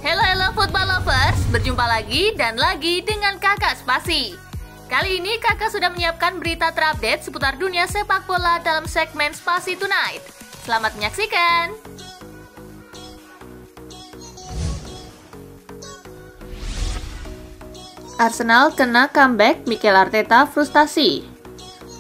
Halo football lovers, berjumpa lagi dan lagi dengan Kakak Spasi. Kali ini Kakak sudah menyiapkan berita terupdate seputar dunia sepak bola dalam segmen Spasi Tonight. Selamat menyaksikan. Arsenal kena comeback, Mikel Arteta frustasi.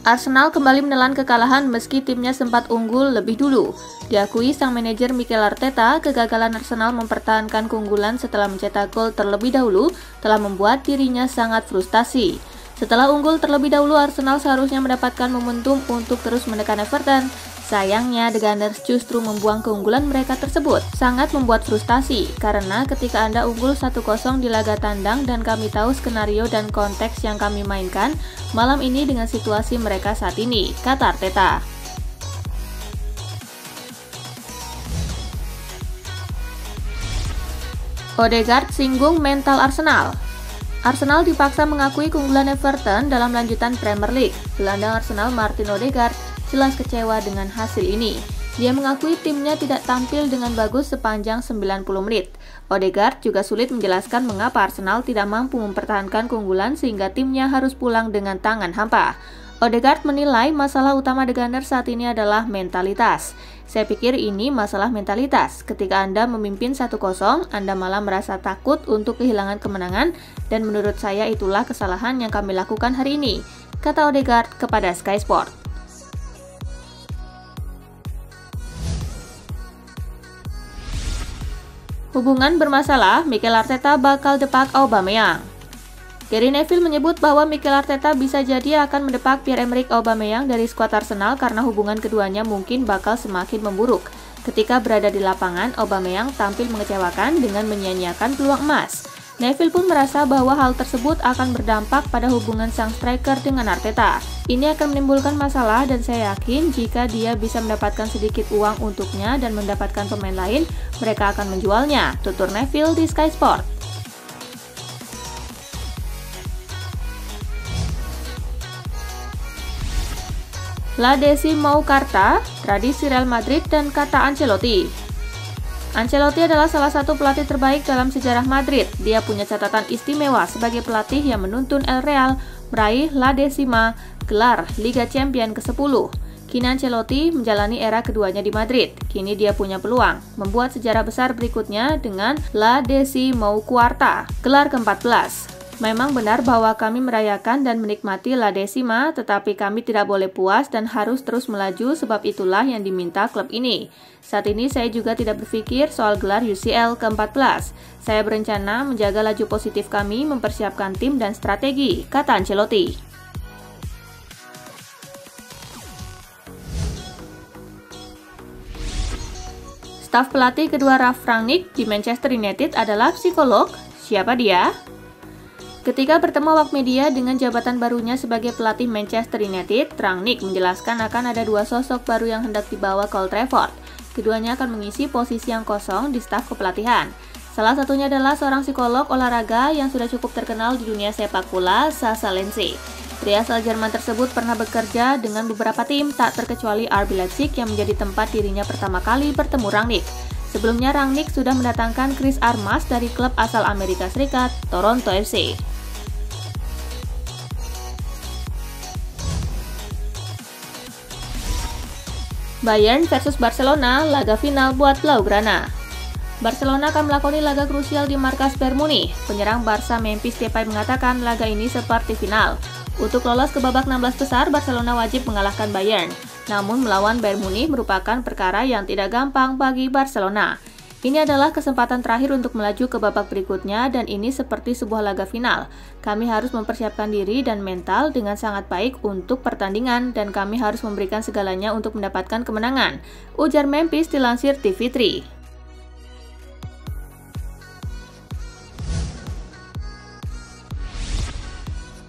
Arsenal kembali menelan kekalahan meski timnya sempat unggul lebih dulu. Diakui sang manajer Mikel Arteta, kegagalan Arsenal mempertahankan keunggulan setelah mencetak gol terlebih dahulu telah membuat dirinya sangat frustasi. Setelah unggul terlebih dahulu, Arsenal seharusnya mendapatkan momentum untuk terus menekan Everton. Sayangnya, The Gunners justru membuang keunggulan mereka tersebut. Sangat membuat frustasi, karena ketika Anda unggul 1-0 di laga tandang dan kami tahu skenario dan konteks yang kami mainkan malam ini dengan situasi mereka saat ini, kata Arteta. Odegaard singgung mental Arsenal. Arsenal dipaksa mengakui keunggulan Everton dalam lanjutan Premier League. Gelandang Arsenal Martin Odegaard jelas kecewa dengan hasil ini. Dia mengakui timnya tidak tampil dengan bagus sepanjang 90 menit. Odegaard juga sulit menjelaskan mengapa Arsenal tidak mampu mempertahankan keunggulan sehingga timnya harus pulang dengan tangan hampa. Odegaard menilai masalah utama The Gunners saat ini adalah mentalitas. Saya pikir ini masalah mentalitas. Ketika Anda memimpin 1-0, Anda malah merasa takut untuk kehilangan kemenangan dan menurut saya itulah kesalahan yang kami lakukan hari ini, kata Odegaard kepada Sky Sport. Hubungan bermasalah, Mikel Arteta bakal depak Aubameyang. Gary Neville menyebut bahwa Mikel Arteta bisa jadi akan mendepak Pierre-Emerick Aubameyang dari skuad Arsenal karena hubungan keduanya mungkin bakal semakin memburuk. Ketika berada di lapangan, Aubameyang tampil mengecewakan dengan menyia-nyiakan peluang emas. Neville pun merasa bahwa hal tersebut akan berdampak pada hubungan sang striker dengan Arteta. Ini akan menimbulkan masalah dan saya yakin jika dia bisa mendapatkan sedikit uang untuknya dan mendapatkan pemain lain, mereka akan menjualnya, tutur Neville di Sky Sport. La Decimau Carta, tradisi Real Madrid dan kata Ancelotti. Ancelotti adalah salah satu pelatih terbaik dalam sejarah Madrid. Dia punya catatan istimewa sebagai pelatih yang menuntun El Real meraih La Decima, gelar Liga Champions ke-10. Kini Ancelotti menjalani era keduanya di Madrid. Kini dia punya peluang membuat sejarah besar berikutnya dengan La Decimauquarta, gelar ke-14. Memang benar bahwa kami merayakan dan menikmati La Decima, tetapi kami tidak boleh puas dan harus terus melaju sebab itulah yang diminta klub ini. Saat ini saya juga tidak berpikir soal gelar UCL ke-14. Saya berencana menjaga laju positif kami, mempersiapkan tim dan strategi, kata Ancelotti. Staf pelatih kedua Ralf Rangnick di Manchester United adalah psikolog. Siapa dia? Ketika bertemu awak media dengan jabatan barunya sebagai pelatih Manchester United, Rangnick menjelaskan akan ada dua sosok baru yang hendak dibawa ke Old Trafford. Keduanya akan mengisi posisi yang kosong di staf kepelatihan. Salah satunya adalah seorang psikolog olahraga yang sudah cukup terkenal di dunia sepak bola, Sasa Lense. Pria asal Jerman tersebut pernah bekerja dengan beberapa tim, tak terkecuali RB Leipzig yang menjadi tempat dirinya pertama kali bertemu Rangnick. Sebelumnya Rangnick sudah mendatangkan Chris Armas dari klub asal Amerika Serikat, Toronto FC. Bayern versus Barcelona, laga final buat Blaugrana. Barcelona akan melakoni laga krusial di markas Bayern Munich. Penyerang Barca Memphis Depay mengatakan laga ini seperti final. Untuk lolos ke babak 16 besar, Barcelona wajib mengalahkan Bayern. Namun melawan Bayern Munich merupakan perkara yang tidak gampang bagi Barcelona. Ini adalah kesempatan terakhir untuk melaju ke babak berikutnya dan ini seperti sebuah laga final. Kami harus mempersiapkan diri dan mental dengan sangat baik untuk pertandingan dan kami harus memberikan segalanya untuk mendapatkan kemenangan, ujar Memphis dilansir TV3.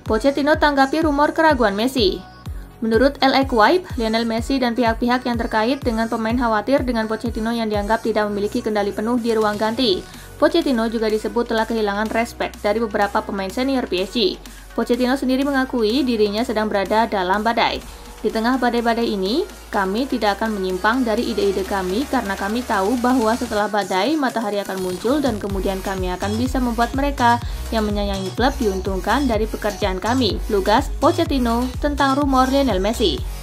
Pochettino tanggapi rumor keraguan Messi. Menurut El Equipe, Lionel Messi dan pihak-pihak yang terkait dengan pemain khawatir dengan Pochettino yang dianggap tidak memiliki kendali penuh di ruang ganti. Pochettino juga disebut telah kehilangan respek dari beberapa pemain senior PSG. Pochettino sendiri mengakui dirinya sedang berada dalam badai. Di tengah badai-badai ini, kami tidak akan menyimpang dari ide-ide kami karena kami tahu bahwa setelah badai, matahari akan muncul dan kemudian kami akan bisa membuat mereka yang menyayangi klub diuntungkan dari pekerjaan kami, lugas Pochettino tentang rumor Lionel Messi.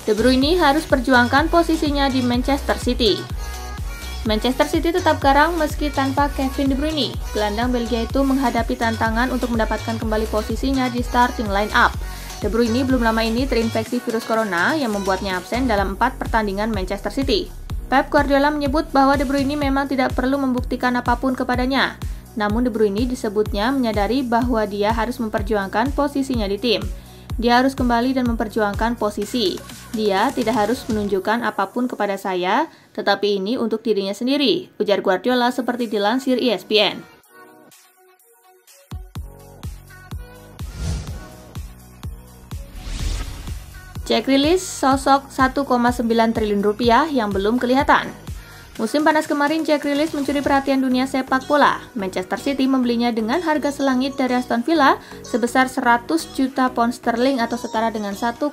De Bruyne harus perjuangkan posisinya di Manchester City. Manchester City tetap garang meski tanpa Kevin De Bruyne. Gelandang Belgia itu menghadapi tantangan untuk mendapatkan kembali posisinya di starting line-up. De Bruyne belum lama ini terinfeksi virus corona yang membuatnya absen dalam 4 pertandingan Manchester City. Pep Guardiola menyebut bahwa De Bruyne memang tidak perlu membuktikan apapun kepadanya. Namun De Bruyne disebutnya menyadari bahwa dia harus memperjuangkan posisinya di tim. Dia harus kembali dan memperjuangkan posisi. Dia tidak harus menunjukkan apapun kepada saya, tetapi ini untuk dirinya sendiri, ujar Guardiola seperti dilansir ESPN. Jack Grealish sosok 1,9 triliun rupiah yang belum kelihatan. Musim panas kemarin, Jack Grealish mencuri perhatian dunia sepak bola. Manchester City membelinya dengan harga selangit dari Aston Villa sebesar 100 juta pound sterling atau setara dengan 1,9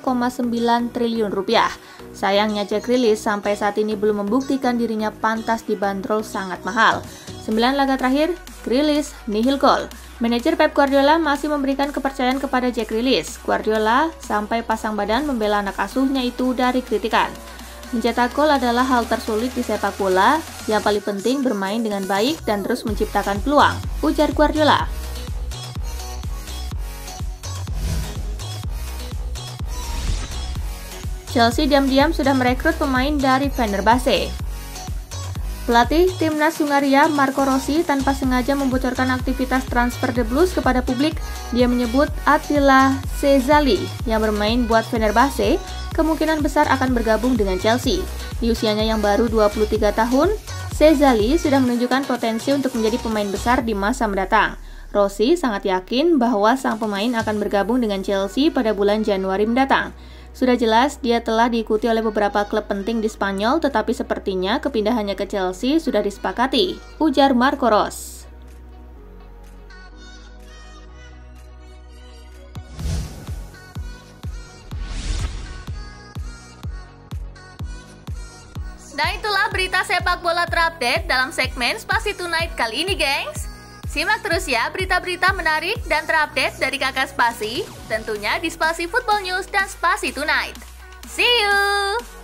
triliun rupiah. Sayangnya Jack Grealish sampai saat ini belum membuktikan dirinya pantas dibanderol sangat mahal. 9 laga terakhir, Grealish nihil gol. Manajer Pep Guardiola masih memberikan kepercayaan kepada Jack Grealish. Guardiola sampai pasang badan membela anak asuhnya itu dari kritikan. Mencetak gol adalah hal tersulit di sepak bola, yang paling penting bermain dengan baik dan terus menciptakan peluang, ujar Guardiola. Chelsea diam-diam sudah merekrut pemain dari Fenerbahce. Pelatih timnas Hungaria Marco Rossi tanpa sengaja membocorkan aktivitas transfer The Blues kepada publik. Dia menyebut Attila Szeli yang bermain buat Fenerbahce kemungkinan besar akan bergabung dengan Chelsea. Di usianya yang baru 23 tahun, Szeli sudah menunjukkan potensi untuk menjadi pemain besar di masa mendatang. Rossi sangat yakin bahwa sang pemain akan bergabung dengan Chelsea pada bulan Januari mendatang. Sudah jelas dia telah diikuti oleh beberapa klub penting di Spanyol, tetapi sepertinya kepindahannya ke Chelsea sudah disepakati, ujar Marco Rossi. Nah itulah berita sepak bola terupdate dalam segmen Spasi Tonight kali ini, gengs. Simak terus ya berita-berita menarik dan terupdate dari Kakak Spasi, tentunya di Spasi Football News dan Spasi Tonight. See you!